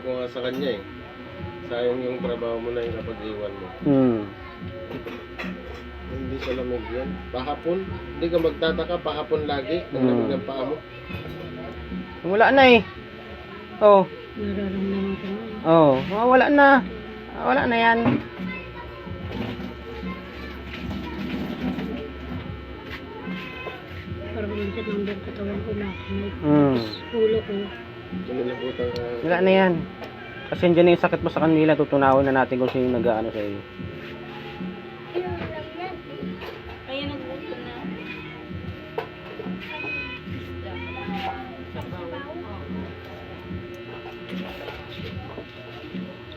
ko nga sa kanya eh. Sayang yung trabaho mo na yung kapag iwan mo. Hindi sa lamig yan. Pahapon, hindi ka magtataka, pahapon lagi. Naglamig ng paa mo. Wala na eh. Oh. Nararamdaman ko na. Oh, wala na. Wala na yan. Parang minsan ang katawan ko na. Mm. Ulo ko. Kinilabutan ka. Wala na yan. Kasi andyan na yung sakit mo sa kanila, tutunawin na natin kung sino nag-ano sa iyo. Kaya nagbuto na.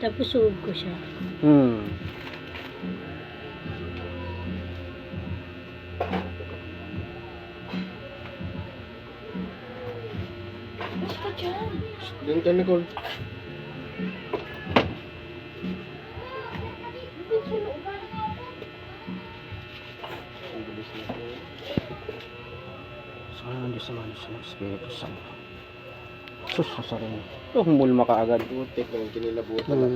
Tapos suog ko siya. Basta dyan. Diyan ka, Nicole. Ang bilis na po. Sana Diyos naman sa Espiritu Santo. Sus, sasarin. Humulma ka agad. Putik na yung kinilabutan na.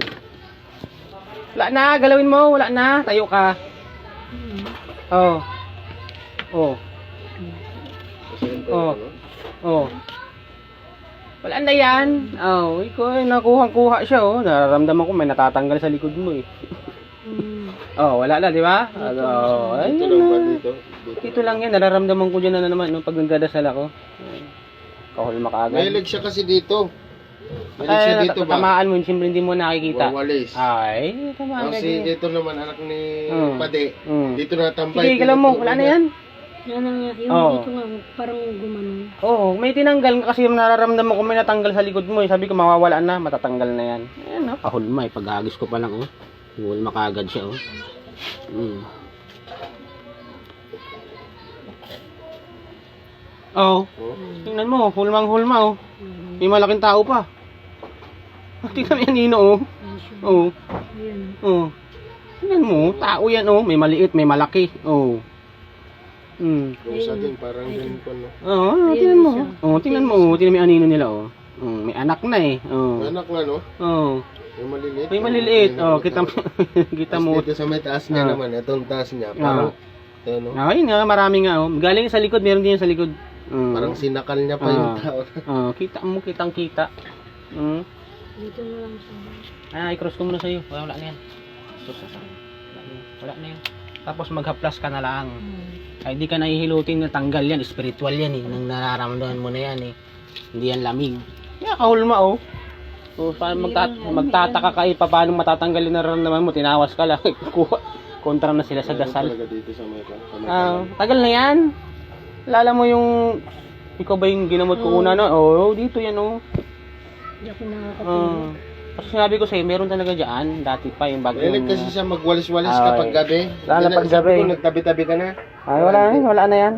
Wala na, galawin mo. Wala na. Tayo ka. Oh. Oh. Kasi yung Oh. ano? Oh. Wala na yan. Oh, ikaw ay nakuhang-kuha siya oh. Nararamdaman ko may natatanggal sa likod mo eh. Oh, wala na, di ba? Oh, ay, Dito lang ba dito? Dito lang yan. Nararamdaman ko dyan na naman nung pag nagdadasal ako. Kahulma ka agad. Mahilig siya kasi dito. Mahilig siya Kaya dito ba? tamaan mo, siyempre hindi mo nakikita. Wawalis. Ay, tamaan ka Kasi din. ito naman anak ni Mm. Pade. Mm. Dito natambay. Sige, galaw mo. Wala na yan. Yan ang yung Oh. dito nga, parang gumanon. Oo, may tinanggal kasi yung nararamdaman ko may natanggal sa likod mo. Eh. Sabi ko mawawala na, matatanggal na yan. Ayan oh. Kahulma eh, pag-agis ko pa lang oh. Hulma kaagad siya oh. Oh, Oh. tingnan mo, hulmang-hulma oh. May malaking tao pa. Tingnan mo yan, Nino oh. Oh, Ayan. oh. Tingnan mo, tao yan oh. May maliit, may malaki. Oh. Yung sa atin parang ganito no. Oh, tingnan mo. Oh, tingnan mo oh. Tingnan mo yung anino nila oh. May anak na eh. Oh. Anak nga no. Oh. Yung maliliit. May maliliit. Oh, kita mo. Kita mo. Dito sa may taas niya naman. Itong taas niya. Parang, ano, Ayun nga, marami nga oh. Galing sa likod, meron din yan sa likod. parang sinakal niya pa yung tao. Kita mo, kitang-kita. Dito na lang siya. I-cross ko muna sa'yo. Wala na yan. Wala na yan. Tapos maghaplas ka na lang. Ay, di ka nahihilutin na tanggal yan. Spiritual yan eh. Nang nararamdaman mo na yan eh. Hindi yan lamig. Kaya kahulma oh. So, magtataka ka eh. Paano matatanggal yung nararamdaman mo? Tinawas ka lang. Kontra na sila sa dasal. Talaga dito sa may Tagal na yan. Lala mo yung... Ikaw ba yung ginamot ko una no? Oh, dito yan oh. Hindi ako nakakatulog. Kasi sinabi ko sa'yo, meron talaga dyan. Dati pa yung bago. Mahilig kasi siya magwalis-walis kapag gabi. Lalo pag gabi. Sabi ko, nagtabi-tabi ka na. Ay, wala na yan.